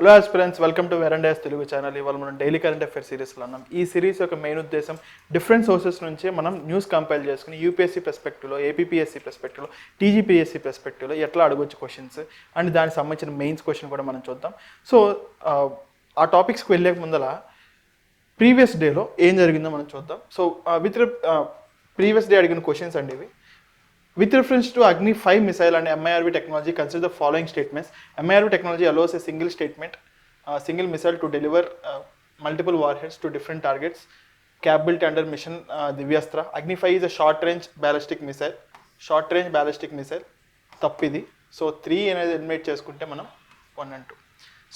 Hello aspirants, welcome to Verandas Telugu channel. ఇవాళ మనం daily current affairs సిరీస్లో ఉన్నాం. ఈ సిరీస్ యొక్క మెయిన్ ఉద్దేశం డిఫరెంట్ సోర్సెస్ నుంచి మనం న్యూస్ కంపైల్ చేసుకుని యూపీఎస్సీ పర్స్పెక్టివ్లో, ఏపీపీఎస్సీ పర్స్పెక్టివ్లో, టీజీపీఎస్సీ పర్స్పెక్టివ్లో ఎట్లా అడగొచ్చు క్వశ్చన్స్ అండ్ దానికి సంబంధించిన మెయిన్స్ క్వశ్చన్ కూడా మనం చూద్దాం. సో ఆ టాపిక్స్కి వెళ్ళే ముందర ప్రీవియస్ డేలో ఏం జరిగిందో మనం చూద్దాం. సో ప్రీవియస్ డే అడిగిన క్వశ్చన్స్ అండి ఇవి. With reference to Agni 5 missile and MIRV technology, consider the following statements. MIRV technology allows a single missile to deliver multiple warheads to different targets, built under mission Divyastra. Agni 5 is a short-range ballistic missile. Tappidi. So 3 అనేది eliminate చేసుకుంటే మనం 1 and 2.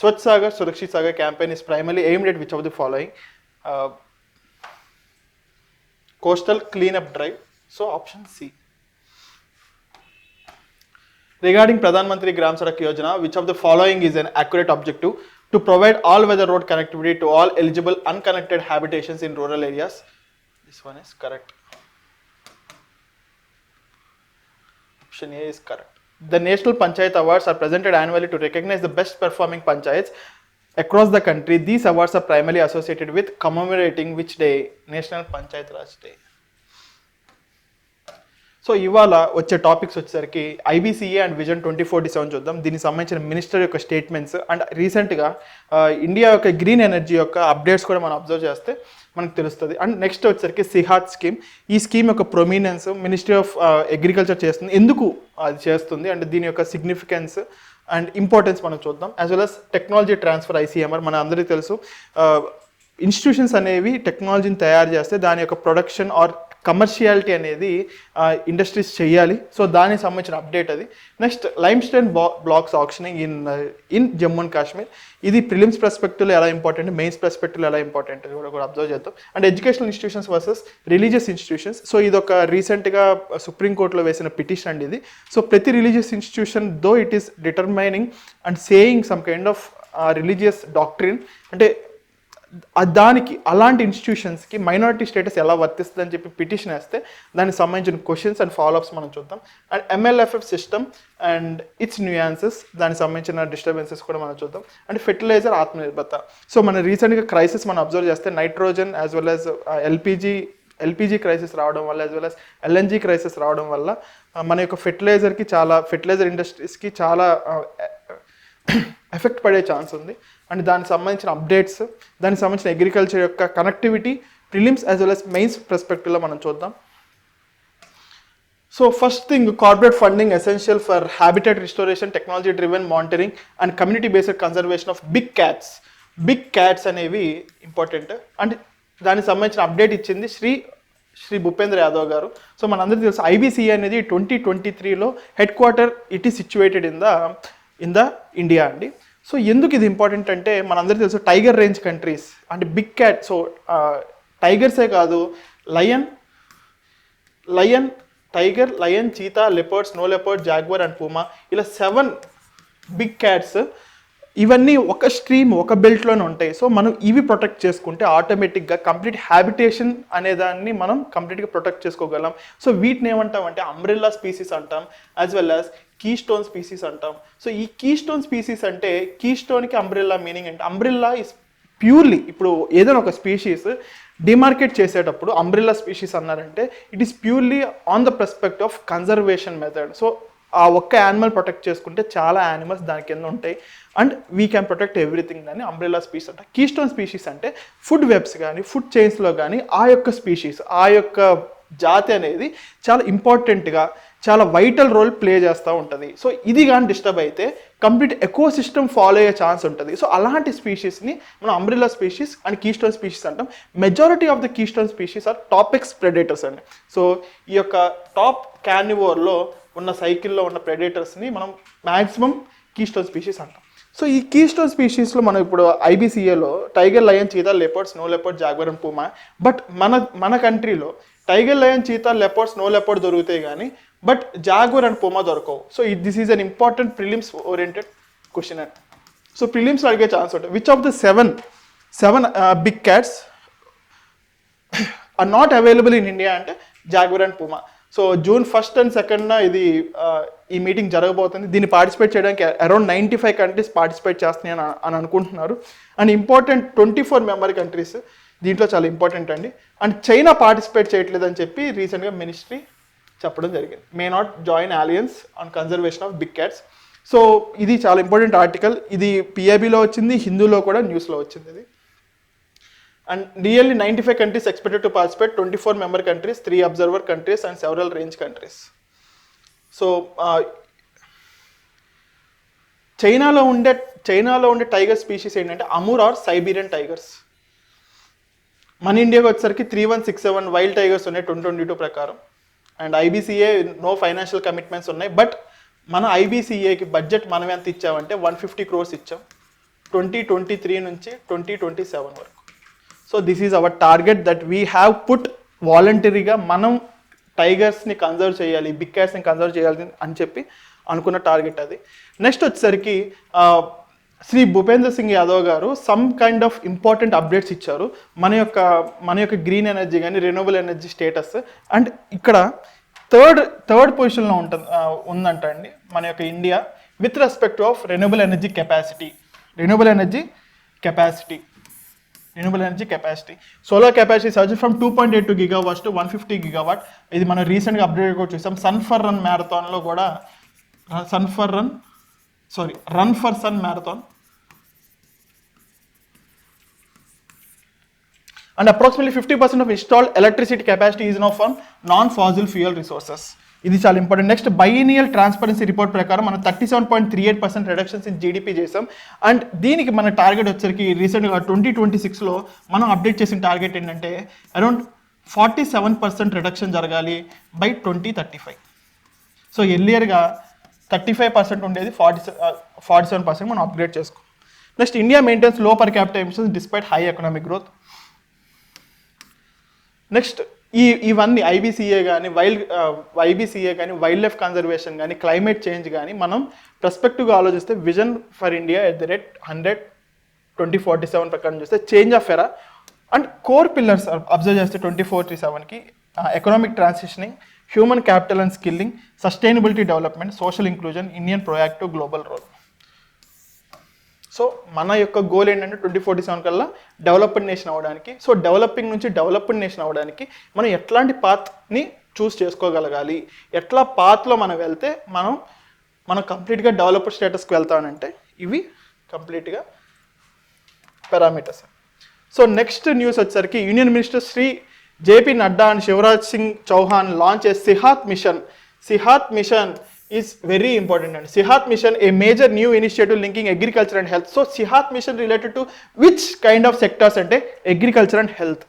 Swachh Sagar, Surakshit Sagar campaign is primarily aimed at which of the following? Coastal cleanup drive. So option C. Regarding Pradhan Mantri Gram Sadak Yojana, which of the following is an accurate objective? To provide all-weather road connectivity to all eligible unconnected habitations in rural areas. This one is correct. Option A is correct. The National Panchayat Awards are presented annually to recognize the best performing panchayats across the country. These awards are primarily associated with commemorating which day? National Panchayat Raj Day. So ఇవాళ వచ్చే topics వచ్చేసరికి IBCA and vision 2047 చూద్దాం. దీనికి సంబంధించిన minister యొక్క statements and రీసెంట్గా India యొక్క green energy యొక్క అప్డేట్స్ కూడా మనం అబ్జర్వ్ చేస్తే మనకు తెలుస్తుంది. అండ్ నెక్స్ట్ వచ్చేసరికి సిహాత్ స్కీమ్. ఈ స్కీమ్ యొక్క ప్రొమినెన్స్ మినిస్ట్రీ ఆఫ్ అగ్రికల్చర్ చేస్తుంది, ఎందుకు అది చేస్తుంది అండ్ దీని యొక్క సిగ్నిఫికెన్స్ అండ్ ఇంపార్టెన్స్ మనం చూద్దాం. యాజ్ వెల్ అస్ టెక్నాలజీ ట్రాన్స్ఫర్ ఐసీఎంఆర్. మన అందరికీ తెలుసు ఇన్స్టిట్యూషన్స్ అనేవి టెక్నాలజీని తయారు చేస్తే దాని యొక్క ప్రొడక్షన్ ఆర్ కమర్షియాలిటీ అనేది ఇండస్ట్రీస్ చేయాలి. సో దానికి సంబంధించిన అప్డేట్ అది. Next lime stone blocks auctioning in Jammu and Kashmir. ఇది ప్రిలిమ్స్ పర్స్పెక్టివ్లో ఎలా ఇంపార్టెంట్, మెయిన్స్ పర్స్పెక్టివ్లో ఎలా ఇంపార్టెంట్ కూడా అబ్జర్వ్ చేద్దాం. And educational institutions versus religious institutions. So ఇది ఒక రీసెంట్గా సుప్రీంకోర్టులో వేసిన పిటిషన్ అండి ఇది. సో ప్రతి religious institution though it is determining and saying some kind of religious doctrine, అంటే దానికి అలాంటి ఇన్స్టిట్యూషన్స్కి మైనారిటీ స్టేటస్ ఎలా వర్తిస్తుంది అని చెప్పి పిటిషన్ వేస్తే దానికి సంబంధించిన క్వశ్చన్స్ అండ్ ఫాలోఅప్స్ మనం చూద్దాం. And MLFF system and its nuances, దానికి సంబంధించిన డిస్టర్బెన్సెస్ కూడా మనం చూద్దాం. And fertiliser ఆత్మనిర్భరత. సో మన రీసెంట్గా క్రైసిస్ మనం అబ్జర్వ్ చేస్తే nitrogen as well as LPG crisis రావడం వల్ల as well as LNG crisis రావడం వల్ల మన యొక్క ఫెర్టిలైజర్ ఇండస్ట్రీస్కి చాలా ఎఫెక్ట్ పడే ఛాన్స్ ఉంది. అండ్ దానికి సంబంధించిన అప్డేట్స్, దానికి సంబంధించిన అగ్రికల్చర్ యొక్క connectivity prelims as well as mains పర్స్పెక్టివ్లో మనం చూద్దాం. So first thing, corporate funding essential for habitat restoration, technology driven monitoring and community based conservation of big cats అనేవి ఇంపార్టెంట్. అండ్ దానికి సంబంధించిన అప్డేట్ ఇచ్చింది శ్రీ భూపేంద్ర యాదవ్ గారు. సో మనందరికీ తెలుసు ఐబీసీఏ అనేది 2023లో head quarter it is situated in the India అండి. సో ఎందుకు ఇది ఇంపార్టెంట్ అంటే మనందరికీ తెలుసు టైగర్ రేంజ్ కంట్రీస్ అంటే బిగ్ క్యాట్. సో టైగర్సే కాదు, tiger, lion, cheetah, leopard, snow leopard, jaguar and puma, ఇలా 7 బిగ్ క్యాట్స్. ఇవన్నీ ఒక బెల్ట్లోనే ఉంటాయి. సో మనం ఇవి ప్రొటెక్ట్ చేసుకుంటే ఆటోమేటిక్గా కంప్లీట్ హ్యాబిటేషన్ అనే దాన్ని మనం కంప్లీట్గా ప్రొటెక్ట్ చేసుకోగలం. సో వీటిని ఏమంటాం అంటే అంబ్రెల్లా స్పీసీస్ అంటాం, as well as key stone species అంటాం. సో ఈ కీ స్టోన్ స్పీసీస్ అంటే కీ స్టోన్కి అంబ్రెల్లా మీనింగ్ అంటే అంబ్రెల్లా ఇస్ ప్యూర్లీ, ఇప్పుడు ఏదైనా ఒక స్పీషీస్ డిమార్కెట్ చేసేటప్పుడు అంబ్రెల్లా స్పీషీస్ అన్నారంటే it is purely on the perspective of conservation method. So ఆ ఒక్క యానిమల్ ప్రొటెక్ట్ చేసుకుంటే చాలా యానిమల్స్ దాని కింద ఉంటాయి and we can protect everything అని అంబ్రెల్లా స్పీషీస్ అంట. కీస్టోన్ స్పీషీస్ అంటే ఫుడ్ వెబ్స్ కానీ ఫుడ్ చైన్స్లో కానీ ఆ యొక్క స్పీషీస్, ఆ యొక్క జాతి అనేది చాలా ఇంపార్టెంట్గా చాలా వైటల్ రోల్ ప్లే చేస్తూ ఉంటుంది. సో ఇది కానీ డిస్టర్బ్ అయితే కంప్లీట్ ఎకో సిస్టమ్ ఫాలో అయ్యే ఛాన్స్ ఉంటుంది. సో అలాంటి స్పీషీస్ని మనం umbrella species and keystone species అంటాం. Majority of the keystone species are top apex predators అండి. సో ఈ యొక్క టాప్ క్యార్నివోర్లో ఉన్న సైకిల్లో ఉన్న ప్రెడేటర్స్ని మనం మ్యాక్సిమం కీస్టోన్ స్పీషీస్ అంటాం. సో ఈ కీస్టోన్ స్పీషీస్లో మనం ఇప్పుడు ఐబీసీఏలో tiger, lion, cheetah, leopard, snow leopard, jaguar and puma. But మన కంట్రీలో tiger, lion, cheetah, leopard, snow leopard దొరుకుతాయి కానీ బట్ జాగ్వర్ అండ్ పూమా దొరకవు. So this is an important prelims oriented question and so ప్రిలిమ్స్లో అడిగే ఛాన్స్ ఉంటుంది. Which of the seven big cats are not available in India అంటే jaguar and puma. So June 1st and 2nd ఇది ఈ meeting జరగబోతుంది. దీన్ని పార్టిసిపేట్ చేయడానికి అరౌండ్ 95 కంట్రీస్ పార్టిసిపేట్ చేస్తున్నాయి అని అనుకుంటున్నారు. అండ్ ఇంపార్టెంట్ 24 మెంబర్ కంట్రీస్ దీంట్లో చాలా ఇంపార్టెంట్ అండి. అండ్ చైనా పార్టిసిపేట్ చేయట్లేదని చెప్పి రీసెంట్గా మినిస్ట్రీ చెప్పడం జరిగింది. May not join alliance on conservation of big cats. So ఇది చాలా ఇంపార్టెంట్ ఆర్టికల్. ఇది పిఐబిలో వచ్చింది, హిందూలో కూడా న్యూస్లో వచ్చింది ఇది. And really 95 countries expected to participate, 24 member countries, 3 observer countries and several range countries. So చైనాలో ఉండే టైగర్ స్పీషీస్ ఏంటంటే అమూర్ ఆర్ సైబీరియన్ టైగర్స్. మన ఇండియాకి వచ్చేసరికి 3167 వైల్డ్ టైగర్స్ ఉన్నాయి 2022 ప్రకారం. And IBCA no financial commitments ఉన్నాయి. బట్ మన ఐబీసీఏకి బడ్జెట్ మనం ఎంత ఇచ్చామంటే 150 crores ఇచ్చాం 2023 నుంచి 2027 వరకు. So this is our target that we have put వాలంటరీగా మనం టైగర్స్ని కన్జర్వ్ చేయాలి, బిగ్ క్యాట్స్ని కన్జర్వ్ చేయాలి అని చెప్పి అనుకున్న టార్గెట్ అది. నెక్స్ట్ వచ్చేసరికి శ్రీ భూపేంద్ర సింగ్ యాదవ్ గారు some kind of important updates ఇచ్చారు మన యొక్క గ్రీన్ ఎనర్జీ కానీ రెన్యూవబుల్ ఎనర్జీ స్టేటస్. అండ్ ఇక్కడ థర్డ్ పొజిషన్లో ఉందంట అండి మన యొక్క India with respect of renewable energy capacity. Solar capacity surge from 2.82 gigawatts to 150 gigawatt. ఇది మనం రీసెంట్గా అప్డేట్ కూడా చూసాం. Run for sun marathon. And approximately 50% of installed electricity capacity is now from non-fossil fuel resources. ఇది చాలా important. Next బైనియల్ transparency report ప్రకారం మనం 37.38% reductions in GDP చేసాం. అండ్ దీనికి మన టార్గెట్ వచ్చరికి రీసెంట్గా 2026లో మనం అప్డేట్ చేసిన టార్గెట్ ఏంటంటే అరౌండ్ 47% రిడక్షన్ జరగాలి బై 2035. సో ఎర్లియర్గా 35% ఉండేది 47% మనం అప్గ్రేడ్ చేసుకో. Next India maintains low per capital emissions despite high economic growth. Next ఇవన్నీ ఐబీసీఏ కానీ వైల్డ్ లైఫ్ కన్జర్వేషన్ కానీ క్లైమేట్ చేంజ్ కానీ మనం పర్స్పెక్టివ్గా ఆలోచిస్తే vision for India at the rate 100 2047 ప్రకారం చూస్తే change of era and core pillars observe చేస్తే 2047కి economic transitioning, human capital and skilling, sustainability development, social inclusion, Indian proactive global role. So మన యొక్క గోల్ ఏంటంటే 2047 కల్లా డెవలప్డ్ నేషన్ అవ్వడానికి. So developing నుంచి డెవలప్డ్ నేషన్ అవ్వడానికి మనం ఎట్లాంటి పాత్ని చూస్ చేసుకోగలగాలి, ఎట్లా పాత్లో మనం వెళ్తే మనం కంప్లీట్గా డెవలప్డ్ స్టేటస్కి వెళ్తానంటే ఇవి కంప్లీట్గా పారామీటర్స్. సో నెక్స్ట్ న్యూస్ వచ్చేసరికి union minister Shri JP Nadda and Shivraj Singh Chouhan launch a Sehat mission is very important. And Sihat Mission, a major new initiative linking agriculture and health. So Sihat Mission related to which kind of sectors ante agriculture and health.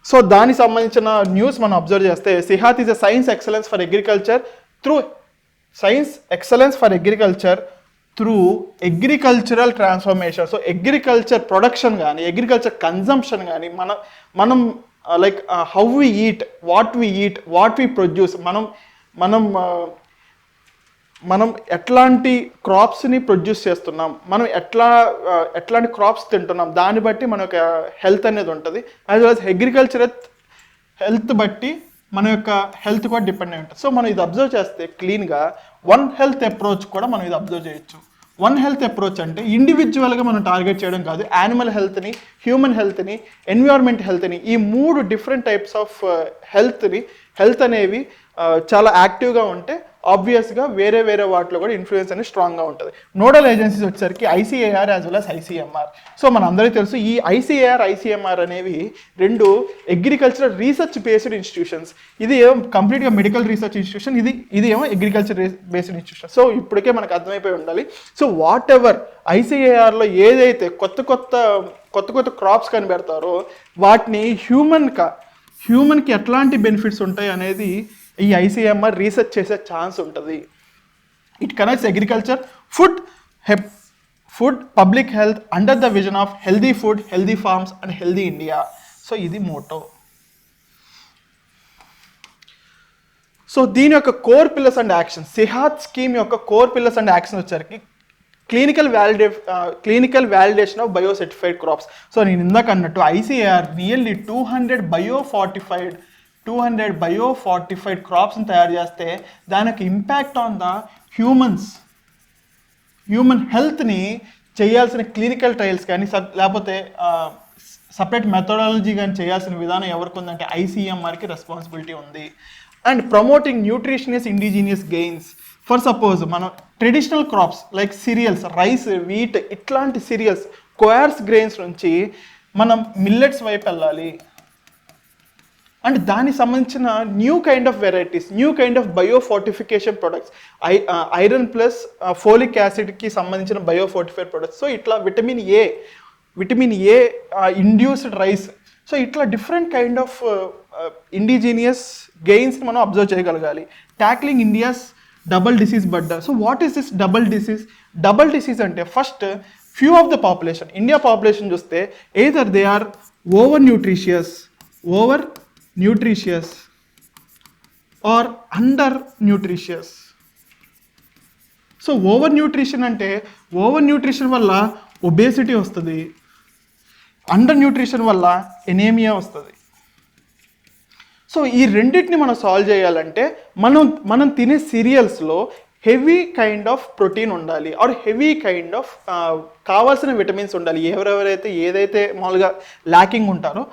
So దానికి సంబంధించిన news మనం observe చేస్తే Sehat is a science excellence for agriculture through agricultural transformation. So agriculture production కానీ agriculture consumption కానీ మనం like how we eat, what we produce, మనం ఎట్లాంటి క్రాప్స్ని produce చేస్తున్నాం, మనం ఎట్లాంటి క్రాప్స్ తింటున్నాం, దాన్ని బట్టి మన యొక్క హెల్త్ అనేది ఉంటుంది. As well as agriculture health బట్టి మన యొక్క హెల్త్ కూడా డిపెండ్ అయి ఉంటుంది. సో మనం ఇది అబ్జర్వ్ చేస్తే క్లీన్గా వన్ హెల్త్ అప్రోచ్ కూడా మనం ఇది అబ్జర్వ్ చేయొచ్చు. వన్ హెల్త్ అప్రోచ్ అంటే ఇండివిజువల్గా మనం టార్గెట్ చేయడం కాదు, యానిమల్ హెల్త్ని, హ్యూమన్ హెల్త్ని, ఎన్విరాన్మెంట్ హెల్త్ని, ఈ 3 డిఫరెంట్ టైప్స్ ఆఫ్ హెల్త్ అనేవి చాలా యాక్టివ్గా ఉంటే ఆబ్వియస్గా వేరే వాటిలో కూడా ఇన్ఫ్లుయెన్స్ అనేది స్ట్రాంగ్గా ఉంటుంది. నోడల్ ఏజెన్సీస్ వచ్చేసరికి ICAR as well as ICMR. So మన అందరికీ తెలుసు ఈ ఐసీఏఆర్ అనేవి 2 అగ్రికల్చరల్ రీసెర్చ్ బేస్డ్ ఇన్స్టిట్యూషన్స్. ఇది ఏమో కంప్లీట్గా మెడికల్ రీసెర్చ్ ఇన్స్టిట్యూషన్, ఇది ఏమో అగ్రికల్చర్ బేస్డ్ ఇన్స్టిట్యూషన్. సో ఇప్పటికే మనకు అర్థమైపోయి ఉండాలి. సో వాట్ ఎవర్ ఐసీఏఆర్లో ఏదైతే కొత్త క్రాప్స్ కనిపెడతారో వాటిని హ్యూమన్కి ఎట్లాంటి బెనిఫిట్స్ ఉంటాయి అనేది ఈ ఐసీఎంఆర్ రీసెర్చ్ చేసే ఛాన్స్ ఉంటుంది. It connects agriculture, food public health under the vision of healthy food, healthy farms and healthy India. So ఇది మోటో. సో దీని యొక్క core pillars and action, Sehat scheme యొక్క కోర్ పిల్లర్స్ అండ్ యాక్షన్ వచ్చరికి clinical validation of biocertified crops. So నేను ఇందాక అన్నట్టు ICAR nearly 200 బయోఫార్టిఫైడ్ 200 బయోఫార్టిఫైడ్ క్రాప్స్ని తయారు చేస్తే దానికి ఇంపాక్ట్ ఆన్ ద హ్యూమన్ హెల్త్ని చేయాల్సిన క్లినికల్ ట్రయల్స్ కానీ లేకపోతే సపరేట్ మెథడాలజీ కానీ చేయాల్సిన విధానం ఎవరికి ఉందంటే ఐసీఎంఆర్కి రెస్పాన్సిబిలిటీ ఉంది. And promoting nutritious indigenous grains. For suppose మనం traditional crops like cereals, rice, wheat ఇట్లాంటి సిరియల్స్, కోయార్స్ గ్రెయిన్స్ నుంచి మనం మిల్లెట్స్ వైపు వెళ్ళాలి. అండ్ దానికి సంబంధించిన new kind of varieties, new kind of biofortification products, iron plus folic యాసిడ్కి సంబంధించిన బయోఫోర్టిఫైడ్ ప్రొడక్ట్స్. సో ఇట్లా vitamin A induced rice. So ఇట్లా డిఫరెంట్ కైండ్ ఆఫ్ ఇండిజీనియస్ గెయిన్స్ని మనం అబ్జర్వ్ చేయగలగాలి. Tackling India's double disease burden. So what is this double disease? Double disease అంటే first few of the population, India population చూస్తే either they are over nutritious or under nutritious. So over nutrition అంటే over nutrition వల్ల obesity వస్తుంది, under nutrition వల్ల anaemia వస్తుంది. So ఈ రెండింటిని మనం సాల్వ్ చేయాలంటే మనం తినే సీరియల్స్లో హెవీ కైండ్ ఆఫ్ ప్రోటీన్ ఉండాలి, ఆర్ హెవీ కైండ్ ఆఫ్ కావాల్సిన విటమిన్స్ ఉండాలి. ఎవరెవరైతే ఏదైతే మామూలుగా ల్యాకింగ్ ఉంటారో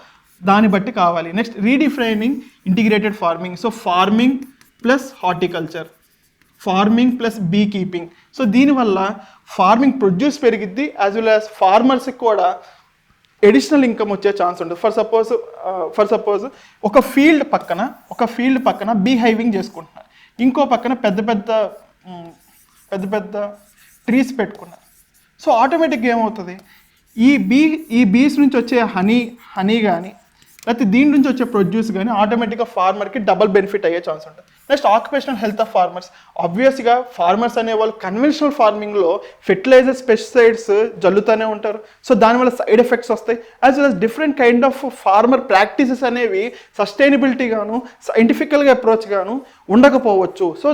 దాన్ని బట్టి కావాలి. Next redefining integrated farming. So farming plus horticulture, farming plus be keeping. So దీనివల్ల ఫార్మింగ్ ప్రొడ్యూస్ పెరిగిద్ది, యాజ్ వెల్ యాజ్ ఫార్మర్స్కి కూడా ఎడిషనల్ ఇన్కమ్ వచ్చే ఛాన్స్ ఉంటుంది. ఫర్ సపోజ్ ఒక ఫీల్డ్ పక్కన బీ హైవింగ్ చేసుకుంటున్నారు, ఇంకో పక్కన పెద్ద పెద్ద ట్రీస్ పెట్టుకున్నారు. సో ఆటోమేటిక్గా ఏమవుతుంది, ఈ బీస్ నుంచి వచ్చే హనీ కానీ లేకపోతే దీని నుంచి వచ్చే ప్రొడ్యూస్ కానీ ఆటోమేటిక్గా ఫార్మర్కి డబల్ బెనిఫిట్ అయ్యే ఛాన్స్ ఉంటుంది. Next occupational health of farmers. ఆబ్వియస్గా ఫార్మర్స్ అనేవాళ్ళు కన్వెన్షనల్ ఫార్మింగ్లో ఫెర్టిలైజర్స్, పెస్టిసైడ్స్ జల్లుతూనే ఉంటారు. సో దానివల్ల సైడ్ ఎఫెక్ట్స్ వస్తాయి. As well as different kind of farmer practices అనేవి సస్టైనబిలిటీ గాను సైంటిఫికల్గా అప్రోచ్ గాను ఉండకపోవచ్చు. సో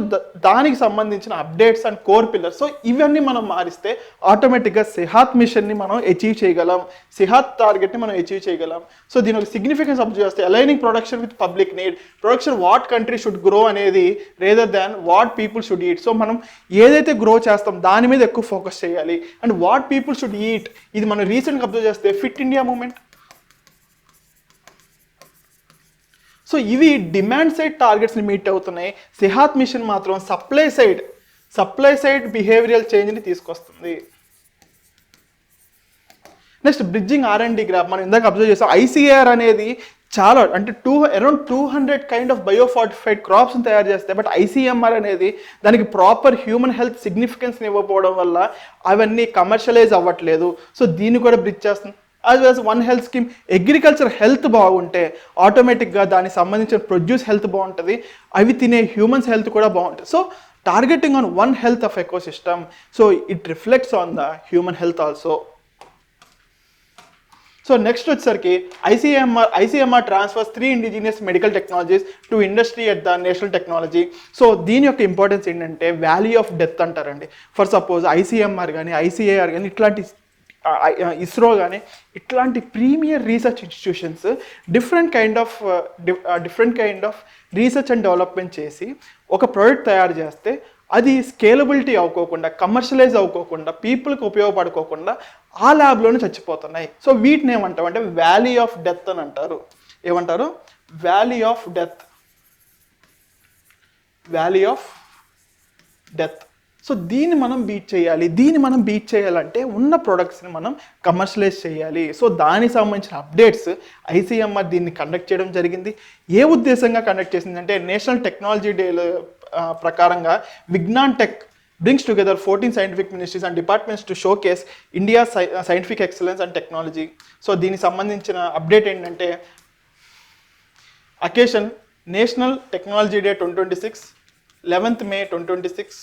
దానికి సంబంధించిన updates and core pillars. So ఇవన్నీ మనం మారిస్తే ఆటోమేటిక్గా సెహాత్ మిషన్ని మనం అచీవ్ చేయగలం, సెహాత్ టార్గెట్ని మనం అచీవ్ చేయగలం. సో దీని ఒక సిగ్నిఫికెన్స్ అబ్జర్వ్ చేస్తే aligning production with public need. Production what country should grow అనేది rather than what people should eat. So మనం ఏదైతే గ్రో చేస్తాం దాని మీద ఎక్కువ ఫోకస్ చేయాలి. And what people should eat, ఇది మనం రీసెంట్గా అబ్జర్వ్ చేస్తే ఫిట్ ఇండియా మూమెంట్. సో ఇవి డిమాండ్ సైడ్ టార్గెట్స్ని మీట్ అవుతున్నాయి. సెహాత్ మిషన్ మాత్రం సప్లై సైడ్ బిహేవియరల్ చేంజ్ని తీసుకొస్తుంది. Next bridging R&D graph. మనం ఇందాక అబ్జర్వ్ చేస్తాం ICAR అనేది చాలా అంటే అరౌండ్ 200 కైండ్ ఆఫ్ బయోఫార్టిఫైడ్ క్రాప్స్ని తయారు చేస్తాయి. బట్ ICMR అనేది దానికి ప్రాపర్ హ్యూమన్ హెల్త్ సిగ్నిఫికెన్స్ని ఇవ్వకపోవడం వల్ల అవన్నీ కమర్షియలైజ్ అవ్వట్లేదు. సో దీన్ని కూడా బ్రిడ్జ్ చేస్తుంది. As well as one health scheme. Agriculture health బాగుంటే ఆటోమేటిక్గా దానికి సంబంధించిన ప్రొడ్యూస్ హెల్త్ బాగుంటుంది, అవి తినే హ్యూమన్స్ హెల్త్ కూడా బాగుంటుంది. So targeting on one health of ecosystem. So it reflects on the human health also. So next వచ్చేసరికి ICMR transfers 3 indigenous medical technologies to industry at the national technology. So దీని యొక్క importance ఏంటంటే valley of death అంటారండి. For suppose ICMR కానీ ICAR కానీ ఇట్లాంటి ఇస్రో కానీ ఇట్లాంటి premier research institutions different kind of research and development చేసి ఒక ప్రోడక్ట్ తయారు చేస్తే అది స్కేలబిలిటీ అవ్వకోకుండా, కమర్షియలైజ్ అవ్వకోకుండా, పీపుల్కి ఉపయోగపడుకోకుండా ఆ ల్యాబ్లోనే చచ్చిపోతున్నాయి. సో వీటిని ఏమంటాం అంటే వ్యాలీ ఆఫ్ డెత్ అని అంటారు. ఏమంటారు? Valley of death. సో దీన్ని మనం బీట్ చేయాలంటే ఉన్న ప్రొడక్ట్స్ని మనం కమర్షియలైజ్ చేయాలి. సో దానికి సంబంధించిన అప్డేట్స్ ICMR దీన్ని కండక్ట్ చేయడం జరిగింది. ఏ ఉద్దేశంగా కండక్ట్ చేసిందంటే నేషనల్ టెక్నాలజీ డే ప్రకారంగా Vignan tech brings together 14 scientific ministries and departments to showcase India's scientific excellence and technology. So దీనికి సంబంధించిన అప్డేట్ ఏంటంటే occasion national technology day 2026, 11th May 2026.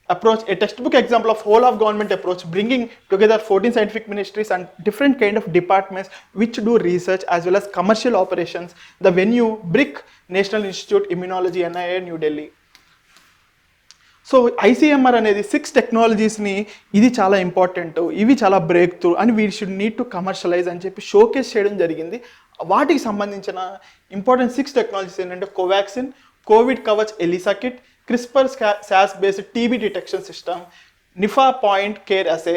Approach a textbook example of whole of government approach, bringing together 14 scientific ministries and different kind of departments which do research as well as commercial operations. The venue BRIC National Institute Immunology, NIA, New Delhi. So ICMR అనేది 6 టెక్నాలజీస్ని ఇది చాలా important, ఇవి చాలా breakthrough అని we should need to commercialise అని చెప్పి showcase చేయడం జరిగింది. వాటికి సంబంధించిన ఇంపార్టెంట్ 6 టెక్నాలజీస్ ఏంటంటే Covaxin, Covid Kavach ELISA kit, CRISPR Cas based TB detection system, Nipah point care assay,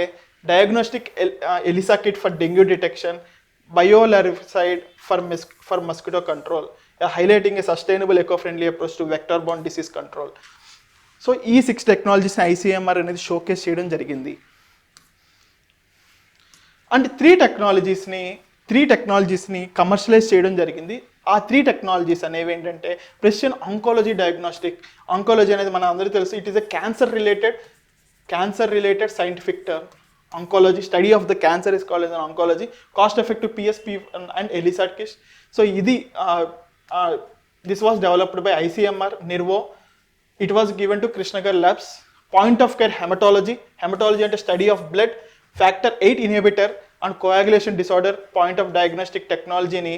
diagnostic ELISA kit for dengue detection, biolarvicide for mosquito control, highlighting a sustainable eco friendly approach to vector bound disease control. So ఈ 6 టెక్నాలజీస్ని ICMR అనేది showcase చేయడం జరిగింది. And 3 టెక్నాలజీస్ని commercialise చేయడం జరిగింది. ఆ 3 technologies అనేవి ఏంటంటే precision oncology diagnostic. Oncology అనేది మన అందరికీ తెలుసు, it is a cancer related scientific term. Oncology, study of the cancer is called as an oncology. Cost effective PSP and ELISA kits. So ఇది this was developed by ICMR, నిర్వో. It was given to Krishnagar labs. Point of care haematology అంటే study of blood, factor 8 inhibitor and coagulation disorder point of diagnostic టెక్నాలజీని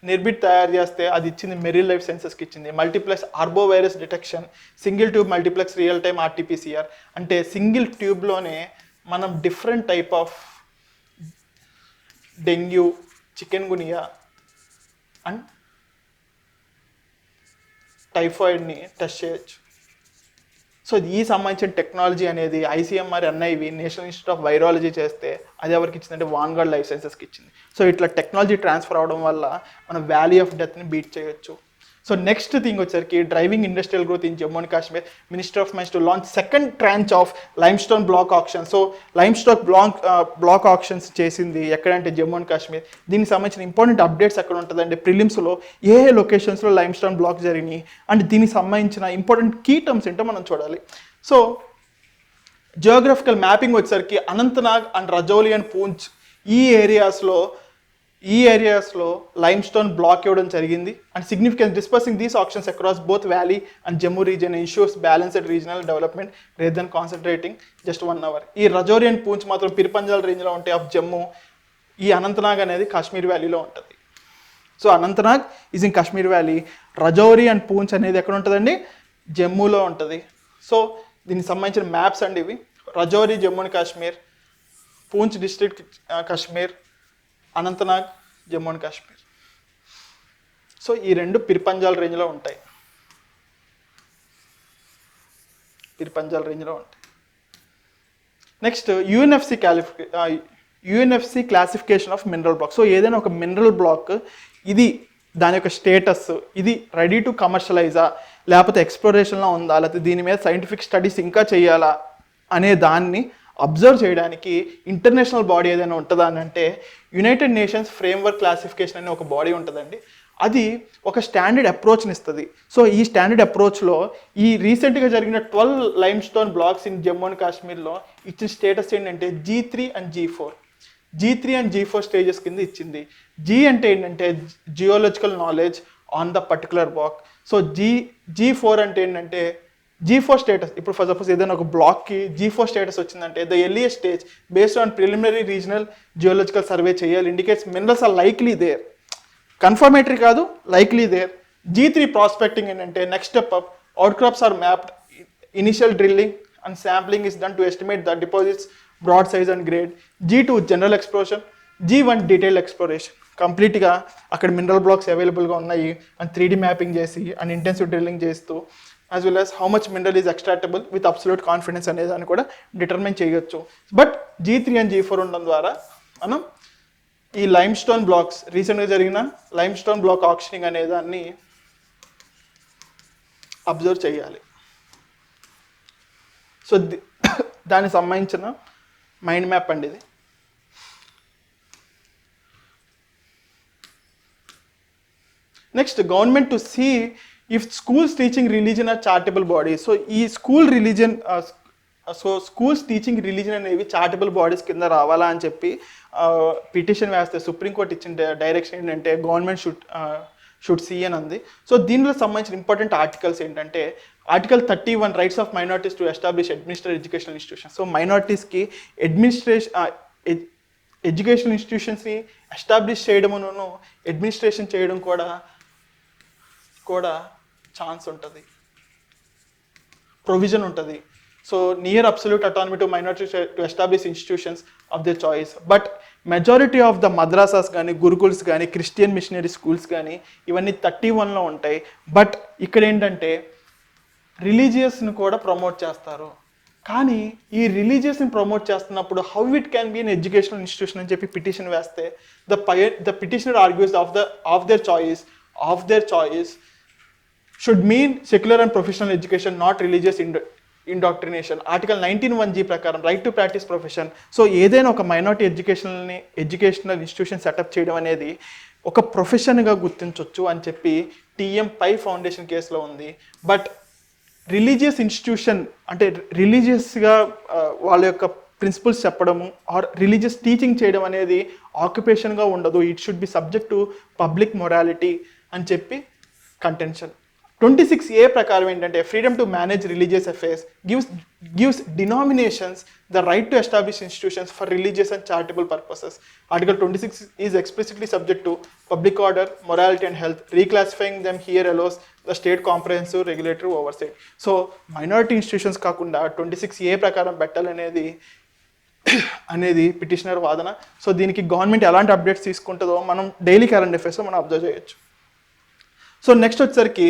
నిర్బిడ్ తయారు చేస్తే అది ఇచ్చింది Merrill life సైన్సెస్కి ఇచ్చింది. Multiplex arbo virus detection, single tube multiplex real time RT-PCR, అంటే సింగిల్ ట్యూబ్లోనే మనం different type of dengue, chikungunya and టైఫాయిడ్ని టెస్ట్ చేయొచ్చు. సో ఈ సంబంధించిన టెక్నాలజీ అనేది ICMR NIV national institute of virology చేస్తే అది ఎవరికి ఇచ్చిందంటే వాన్గార్డ్ లైఫ్ సైన్సెస్కి ఇచ్చింది. సో ఇట్లా టెక్నాలజీ ట్రాన్స్ఫర్ అవడం వల్ల మనం వ్యాలీ ఆఫ్ డెత్ని బీట్ చేయొచ్చు. సో నెక్స్ట్ థింగ్ వచ్చేసరికి driving industrial growth in Jammu and Kashmir. Minister of mines to launch second tranche of limestone block auction. So limestone block auctions చేసింది ఎక్కడంటే జమ్మూ అండ్ కాశ్మీర్. దీనికి సంబంధించిన ఇంపార్టెంట్ అప్డేట్స్ ఎక్కడ ఉంటుందంటే ప్రిలిమ్స్లో ఏ లొకేషన్స్లో లైమ్స్టోన్ బ్లాక్ జరిగినాయి అండ్ దీనికి సంబంధించిన ఇంపార్టెంట్ కీ టర్మ్స్ ఏంటో మనం చూడాలి. సో జియోగ్రఫికల్ మ్యాపింగ్ వచ్చేసరికి అనంతనాగ్ అండ్ రజౌలి అండ్ పూంచ్ ఈ ఏరియాస్లో లైమ్స్టోన్ బ్లాక్ ఇవ్వడం జరిగింది. And significance dispersing these options across both valley and Jammu region ensures balanced regional development rather than concentrating just 1 hour. ఈ రజౌరి అండ్ పూంచ్ మాత్రం పిర్పంజల్ రేంజ్లో ఉంటాయి ఆఫ్ జమ్మూ. ఈ అనంతనాగ్ అనేది కాశ్మీర్ వ్యాలీలో ఉంటుంది. So Anantnag is in Kashmir valley, Rajouri and Poonch అనేది ఎక్కడ ఉంటుందండి, జమ్మూలో ఉంటుంది. సో దీనికి సంబంధించిన మ్యాప్స్ అండి ఇవి. Rajouri Jammu and Kashmir, Poonch district Kashmir, Anantnag Jammu and Kashmir. So ఈ 2 పిర్పంజాల్ రేంజ్లో ఉంటాయి. Next యుఎన్ఎఫ్సి classification of mineral black. So ఏదైనా ఒక మినరల్ బ్లాక్ ఇది దాని యొక్క స్టేటస్, ఇది రెడీ టు కమర్షియలైజా లేకపోతే ఎక్స్ప్లోరేషన్లో ఉందా లేకపోతే దీని మీద సైంటిఫిక్ స్టడీస్ ఇంకా చేయాలా అనే దాన్ని అబ్జర్వ్ చేయడానికి ఇంటర్నేషనల్ బాడీ ఏదైనా ఉంటుందా అని అంటే యునైటెడ్ నేషన్స్ ఫ్రేమ్వర్క్ క్లాసిఫికేషన్ అనే ఒక బాడీ ఉంటుందండి. అది ఒక స్టాండర్డ్ అప్రోచ్ని ఇస్తుంది. సో ఈ స్టాండర్డ్ అప్రోచ్లో ఈ రీసెంట్గా జరిగిన 12 limestone blocks in Jammu and కాశ్మీర్లో ఇచ్చిన స్టేటస్ ఏంటంటే G3 అండ్ G4 స్టేజెస్ కింద ఇచ్చింది. G అంటే ఏంటంటే geological knowledge on the particular black. So G4 అంటే ఏంటంటే G4 స్టేటస్. ఇప్పుడు ఫర్ సపోజ్ ఏదైనా ఒక బ్లాక్కి G4 స్టేటస్ వచ్చిందంటే the earliest stage based on preliminary regional geological survey చేయాలి, indicates minerals are likely there, confirmatory కాదు, లైక్లీ దేర్. G3 ప్రాస్పెక్టింగ్ ఏంటంటే next step up, outcrops are mapped, initial drilling and sampling is done to estimate the deposits broad size and grade. G2 general exploration, G1 detail exploration. కంప్లీట్గా అక్కడ mineral blocks అవైలబుల్గా ఉన్నాయి and 3D mapping చేసి and intensive drilling చేస్తూ as well as how much mineral is extractable with absolute confidence అనేదాన్ని కూడా determine చేయొచ్చు. But G3 and G4 ఉండడం ద్వారా మనం ఈ లైమ్స్టోన్ బ్లాక్స్, రీసెంట్గా జరిగిన లైమ్స్టోన్ బ్లాక్ ఆక్షనింగ్ అనేదాన్ని అబ్జర్వ్ చేయాలి. సో దానికి సంబంధించిన మైండ్ మ్యాప్ అండి ఇది. Next government to see if schools teaching religion or charitable body. So ఈ స్కూల్స్ టీచింగ్ రిలీజన్ అనేవి చారిటబుల్ బాడీస్ కింద రావాలా అని చెప్పి పిటిషన్ వేస్తే సుప్రీంకోర్టు ఇచ్చిన డైరెక్షన్ ఏంటంటే గవర్నమెంట్ షుడ్ సీ అని ఉంది. సో దీనిలో సంబంధించిన ఇంపార్టెంట్ ఆర్టికల్స్ ఏంటంటే article 31 rights of minorities to establish administrate educational institution. So మైనారిటీస్కి ఎడ్యుకేషనల్ ఇన్స్టిట్యూషన్స్ని ఎస్టాబ్లిష్ చేయడమును అడ్మినిస్ట్రేషన్ చేయడం కూడా ఛాన్స్ ఉంటుంది, ప్రొవిజన్ ఉంటుంది. So near absolute autonomy to minorities to establish institutions of their choice. But majority of the madrasas కానీ గురుకుల్స్ కానీ Christian missionary schools కానీ ఇవన్నీ 31లో ఉంటాయి. బట్ ఇక్కడ ఏంటంటే రిలీజియస్ని కూడా ప్రమోట్ చేస్తారు. కానీ ఈ రిలీజియస్ని ప్రమోట్ చేస్తున్నప్పుడు how it can be an educational institution అని చెప్పి పిటిషన్ వేస్తే the petitioner argues of their choice should mean secular and professional education, not religious indoctrination. Article 19(1)G ప్రకారం right to practice profession. So ఏదైనా ఒక minority educational institution setup చేయడం అనేది ఒక ప్రొఫెషన్గా గుర్తించవచ్చు అని చెప్పి టీఎం పై ఫౌండేషన్ కేసులో ఉంది. బట్ రిలీజియస్ ఇన్స్టిట్యూషన్ అంటే రిలీజియస్గా వాళ్ళ యొక్క ప్రిన్సిపల్స్ చెప్పడము ఆర్ రిలీజియస్ టీచింగ్ చేయడం అనేది ఆక్యుపేషన్గా ఉండదు. It should be subject to public morality అని చెప్పి కంటెన్షన్. 26A ప్రకారం ఏంటంటే freedom to manage religious affairs gives denominations the right to establish institutions for religious and charitable purposes. Article 26 is explicitly subject to public order, morality and health. Reclassifying them here allows the state comprehensive regulatory oversight. So minority institutions కాకుండా 26A ప్రకారం పెట్టాలనేది petitioner వాదన. So దీనికి government ఎలాంటి updates తీసుకుంటుందో మనం daily current అఫైర్స్లో మనం observe చేయొచ్చు. సో నెక్స్ట్ వచ్చేసరికి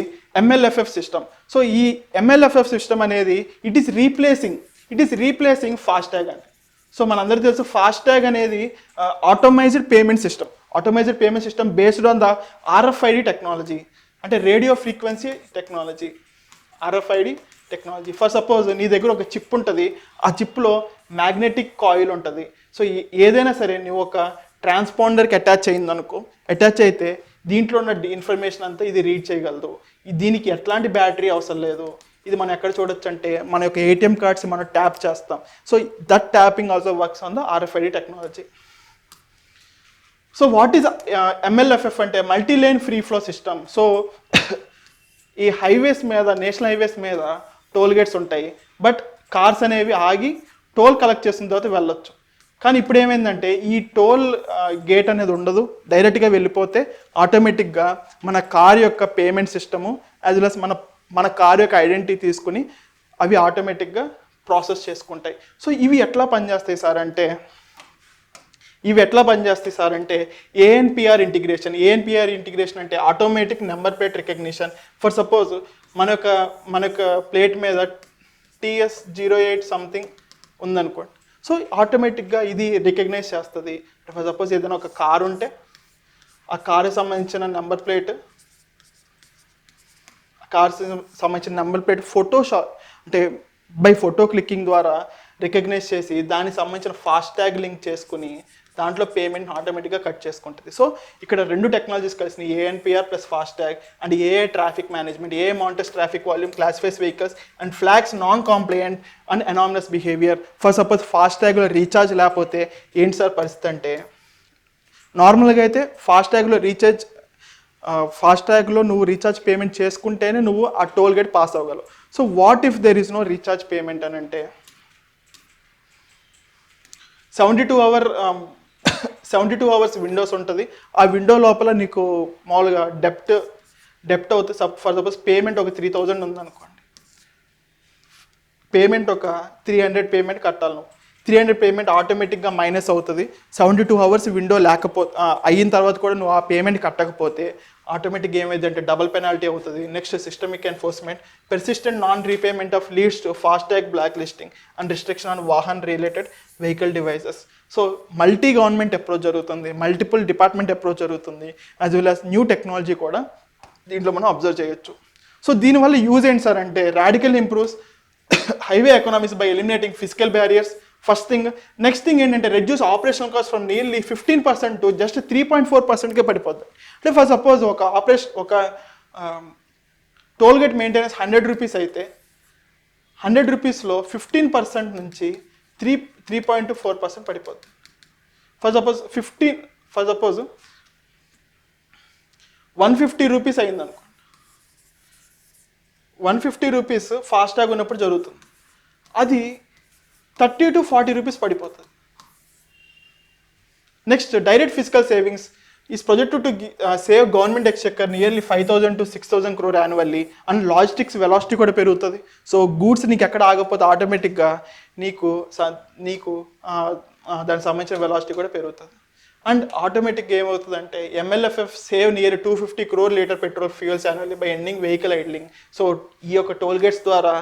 MLFF సిస్టమ్. సో ఈ MLFF సిస్టమ్ అనేది ఇట్ ఈస్ రీప్లేసింగ్ ఫాస్టాగ్ అని. సో మనందరికీ తెలుసు ఫాస్టాగ్ అనేది automised payment system based on the RFID technology, అంటే radio frequency technology, RFID technology. For suppose నీ దగ్గర ఒక చిప్ ఉంటుంది, ఆ చిప్లో మ్యాగ్నెటిక్ కాయిల్ ఉంటుంది. సో ఏదైనా సరే నువ్వు ఒక ట్రాన్స్పాండర్కి అటాచ్ అయితే దీంట్లో ఉన్న ఇన్ఫర్మేషన్ అంతా ఇది రీడ్ చేయగలదు. దీనికి ఎట్లాంటి బ్యాటరీ అవసరం లేదు. ఇది మనం ఎక్కడ చూడొచ్చు అంటే మన యొక్క ATM కార్డ్స్ మనం ట్యాప్ చేస్తాం. So that tapping also works on the RFID technology. So what is MLFF అంటే multi lane free flow system. So ఈ హైవేస్ మీద, నేషనల్ హైవేస్ మీద టోల్ గేట్స్ ఉంటాయి. బట్ కార్స్ అనేవి ఆగి టోల్ కలెక్ట్ చేసిన తర్వాత వెళ్ళొచ్చు. కానీ ఇప్పుడు ఏమైందంటే ఈ టోల్ గేట్ అనేది ఉండదు, డైరెక్ట్గా వెళ్ళిపోతే ఆటోమేటిక్గా మన కార్ యొక్క పేమెంట్ సిస్టము యాజ్ వెల్ అస్ మన కార్ యొక్క ఐడెంటిటీ తీసుకుని అవి ఆటోమేటిక్గా ప్రాసెస్ చేసుకుంటాయి. సో ఇవి ఎట్లా పనిచేస్తాయి సార్ అంటే ANPR ఇంటిగ్రేషన్ అంటే automatic number plate recognition. For suppose మన యొక్క ప్లేట్ మీద TS08 సంథింగ్ ఉందనుకోండి. సో ఆటోమేటిక్గా ఇది రికగ్నైజ్ చేస్తుంది. ఫర్ సపోజ్ ఏదైనా ఒక కారు ఉంటే ఆ కారుకి సంబంధించిన నెంబర్ ప్లేట్, అంటే బై ఫోటో క్లిక్కింగ్ ద్వారా రికగ్నైజ్ చేసి దానికి సంబంధించిన ఫాస్టాగ్ లింక్ చేసుకుని దాంట్లో పేమెంట్ ఆటోమేటిక్గా కట్ చేసుకుంటుంది. సో ఇక్కడ రెండు టెక్నాలజీస్ కలిసినాయి, ANPR plus FASTag and AI traffic management. AI monitors traffic volume, classifies vehicles and flags non compliant and anomalous behaviour. For suppose ఫాస్టాగ్లో రీఛార్జ్ లేకపోతే ఏంటి సార్ పరిస్థితి అంటే, నార్మల్గా అయితే ఫాస్టాగ్లో నువ్వు రీఛార్జ్ పేమెంట్ చేసుకుంటేనే నువ్వు ఆ టోల్ గేట్ పాస్ అవ్వగలవు. So what if there is no recharge payment అని అంటే 72 hours విండోస్ ఉంటుంది. ఆ విండో లోపల నీకు మామూలుగా డెప్ట్ అవుతుంది. ఫర్ సపోజ్ పేమెంట్ ఒక 3000 ఉందనుకోండి, పేమెంట్ ఒక 300 పేమెంట్ కట్టాలి. నువ్వు 300 పేమెంట్ ఆటోమేటిక్గా మైనస్ అవుతుంది. 72 hours విండో అయిన తర్వాత కూడా నువ్వు ఆ పేమెంట్ కట్టకపోతే ఆటోమేటిక్గా ఏమైందంటే డబుల్ పెనాల్టీ అవుతుంది. Next systemic enforcement. Persistent non repayment of leads to FASTag black listing and restriction on Vahan related vehicle devices. So multi government approach జరుగుతుంది, మల్టిపుల్ డిపార్ట్మెంట్ అప్రోచ్ జరుగుతుంది, as well as new technology కూడా దీంట్లో మనం observe చేయొచ్చు. So దీనివల్ల use ఏంటి sir అంటే radical improves highway economics by eliminating physical barriers. First thing. Next thing ఏంటంటే reduce operational cost from nearly 15% to just 3.4%కే పడిపోతుంది. అంటే ఫర్ సపోజ్ ఒక టోల్ గేట్ మెయింటెనెన్స్ 100 రూపీస్ అయితే 100 రూపీస్లో 15% నుంచి 3.4% పడిపోతుంది. ఫర్ సపోజ్ 150 రూపీస్ అయింది అనుకోండి, 150 రూపీస్ ఫాస్టాగ్ ఉన్నప్పుడు జరుగుతుంది, అది 30 to 40 రూపీస్ పడిపోతుంది. Next direct physical savings. Is projected to save government exchequer nearly 5,000 to 6,000 crore annually. And logistics velocity కూడా పెరుగుతుంది. సో గూడ్స్ నీకు ఎక్కడ ఆగకపోతే ఆటోమేటిక్గా నీకు దానికి సంబంధించిన వెలాసిటీ కూడా పెరుగుతుంది. అండ్ ఆటోమేటిక్గా ఏమవుతుందంటే MLFF save near 250 crore litre petrol fuels annually by ending vehicle idling. So ఈ యొక్క టోల్ గేట్స్ ద్వారా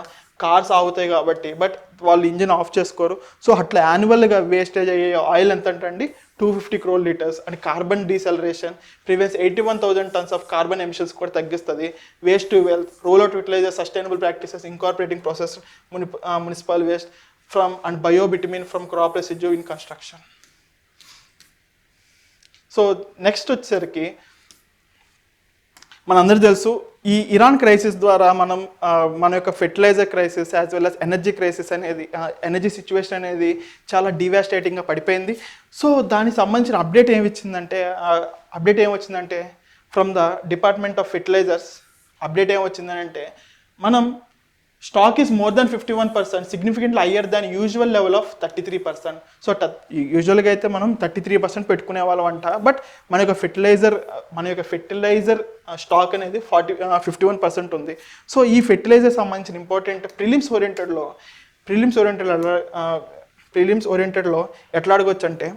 కార్స్ ఆగుతాయి కాబట్టి, బట్ వాళ్ళు ఇంజిన్ ఆఫ్ చేసుకోరు. సో అట్లా యాన్యువల్గా వేస్టేజ్ అయ్యే ఆయిల్ ఎంత అంటే 250 crore litres. And carbon deceleration prevents 81,000 tons of carbon emissions కూడా తగ్గిస్తుంది. Waste to wealth, roll out utiliser sustainable practices incorporating process municipal waste from and biobitumen from crop residue in construction. So next వచ్చేసరికి మనందరూ తెలుసు ఈ Iran crisis ద్వారా మన యొక్క fertiliser crisis as well as energy crisis అనేది, energy situation అనేది చాలా డివాస్టేటింగ్గా పడిపోయింది. సో దానికి సంబంధించిన అప్డేట్ ఏమొచ్చిందంటే from the department of fertilisers update ఏమొచ్చిందంటే మనం stock is more than 51%, significantly higher than usual level of 33%. So యూజువల్గా అయితే మనం 33% పెట్టుకునే వాళ్ళం అంట. బట్ మన యొక్క ఫెర్టిలైజర్ స్టాక్ అనేది 51% ఉంది. సో ఈ ఫెర్టిలైజర్ సంబంధించిన ఇంపార్టెంట్ ప్రిలిమ్స్ ఓరియంటెడ్లో ఎట్లా అడగొచ్చు అంటే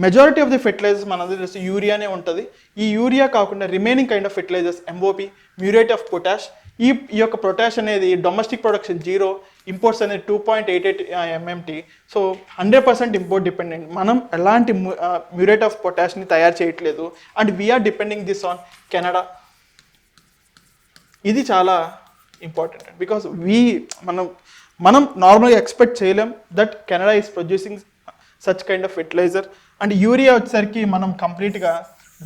మెజారిటీ ఆఫ్ ది ఫెర్టిలైజర్స్ మనందరూ తెలుసు యూరియానే ఉంటుంది. ఈ యూరియా కాకుండా remaining kind of fertilisers MOP, muriate of potash. ఈ యొక్క పొటాష్ అనేది డొమెస్టిక్ ప్రొడక్షన్ 0, ఇంపోర్ట్స్ అనేది 2.88 MMT. So 100% import dependent. మనం ఎలాంటి మ్యూరేట్ ఆఫ్ పొటాష్ని తయారు చేయట్లేదు. And we're depending this on Canada. ఇది చాలా ఇంపార్టెంట్ బికాస్ మనం నార్మల్గా ఎక్స్పెక్ట్ చేయలేం that Canada is producing such kind of fertiliser. And urea వచ్చేసరికి మనం కంప్లీట్గా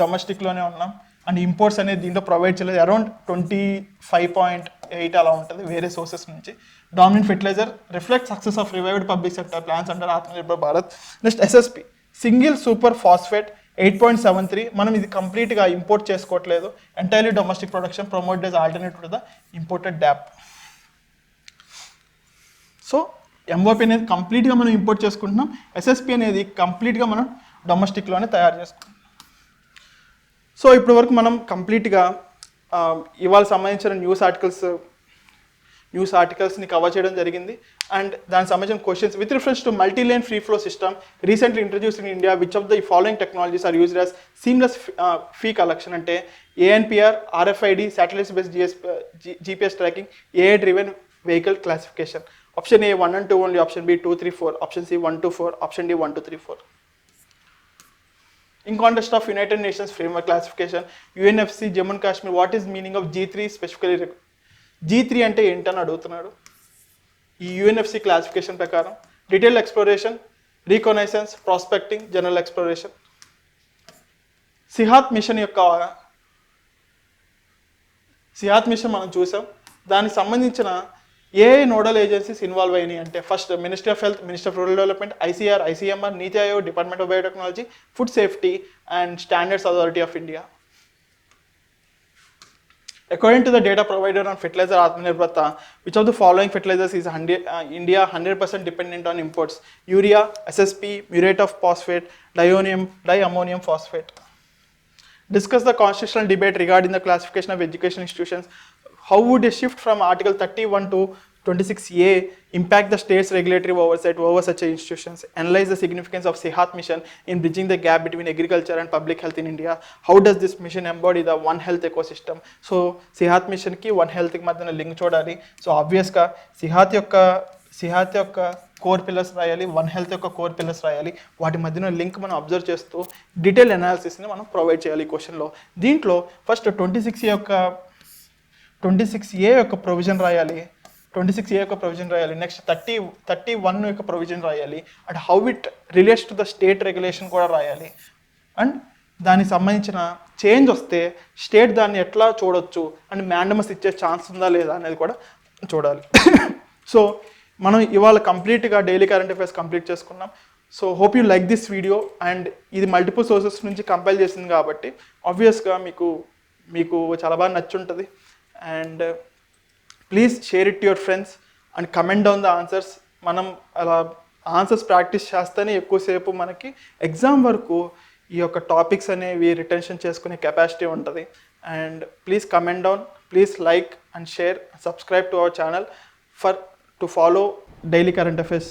డొమెస్టిక్లోనే ఉన్నాం. అండ్ ఇంపోర్ట్స్ అనేది దీంట్లో ప్రొవైడ్ చేయలేదు. అరౌండ్ 25.8 అలా ఉంటుంది వేరే సోర్సెస్ నుంచి. Dominant fertiliser reflect success of revived public sector plans under Atmanirbhar Bharat. Next SSP single super phosphate 8.73. మనం ఇది కంప్లీట్గా ఇంపోర్ట్ చేసుకోవట్లేదు. Entirely domestic production promote as alternative to the imported DAP. So MOP అనేది కంప్లీట్గా మనం ఇంపోర్ట్ చేసుకుంటున్నాం. SSP అనేది కంప్లీట్గా మనం డొమెస్టిక్లోనే తయారు చేసుకుంటాం. సో ఇప్పటి వరకు మనం కంప్లీట్గా ఇవాళ సంబంధించిన న్యూస్ ఆర్టికల్స్ని కవర్ చేయడం జరిగింది. అండ్ దానికి సంబంధించిన questions with reference to multi lane free flow system recently introduce in India, which of the following technologies are used as seamless fee collection అంటే ANPR, RFID, satellite based GPS tracking, AI driven vehicle classification. Option A 1 and 2 only, option B 2, 3, 4, option C 1 to 4, option D 1 to 3, 4. In context of United Nations framework classification, UNFC, Jammu and Kashmir, what is meaning of G3 specifically? G3 అంటే ఏంటని అడుగుతున్నాడు. ఈ UNFC classification ప్రకారం detail exploration, reconnaissance, prospecting, general exploration. Sehat mission మనం చూసాం. దానికి సంబంధించిన ఏ nodal agencies involve అయినాయి అంటే first ministry of health, ministry of rural development, ICR, ICMR, NITI Aayog, department of biotechnology, food safety and standards authority of India. According to the data provided on fertilizer Atmanirbharta, which of the following fertilizers is India 100% dependent on imports? Urea, SSP, muriate of phosphate, diammonium phosphate. Discuss the constitutional debate regarding the classification of education institutions. How would a shift from Article 31 to 26A impact the state's regulatory oversight over such institutions? Analyze the significance of Sihat mission in bridging the gap between agriculture and public health in India. How does this mission embody the One Health ecosystem? So Sihat mission ki One Health ki madhyana link chodali. So obvious ga Sihat యొక్క core pillars రాయాలి, one health యొక్క core pillars రాయాలి. వాటి మధ్యన link మనం observe చేస్తూ detail అనాలిసిస్ని మనం provide చేయాలి ఈ క్వశ్చన్లో. దీంట్లో ఫస్ట్ 26A యొక్క ప్రొవిజన్ రాయాలి, నెక్స్ట్ 31 యొక్క ప్రొవిజన్ రాయాలి. And how it relates to the state regulation కూడా రాయాలి. అండ్ దానికి సంబంధించిన చేంజ్ వస్తే స్టేట్ దాన్ని ఎట్లా చూడొచ్చు అండ్ మ్యాండమస్ ఇచ్చే ఛాన్స్ ఉందా లేదా అనేది కూడా చూడాలి. సో మనం ఇవాళ కంప్లీట్గా డైలీ కరెంట్ అఫైర్స్ కంప్లీట్ చేసుకున్నాం. So hope you like this video. And ఇది మల్టిపుల్ సోర్సెస్ నుంచి కంపైల్ చేసింది కాబట్టి ఆబ్వియస్గా మీకు చాలా బాగా నచ్చుంటుంది. And please share it to your friends and comment down the answers. మనం అలా ఆన్సర్స్ ప్రాక్టీస్ చేస్తేనే ఎక్కువసేపు మనకి ఎగ్జామ్ వరకు ఈ యొక్క టాపిక్స్ అనేవి రిటెన్షన్ చేసుకునే కెపాసిటీ ఉంటుంది. And please comment down, please like and share, subscribe to our channel to follow daily current affairs.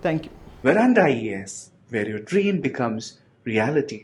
Thank you. Veranda IAS, where your dream becomes reality.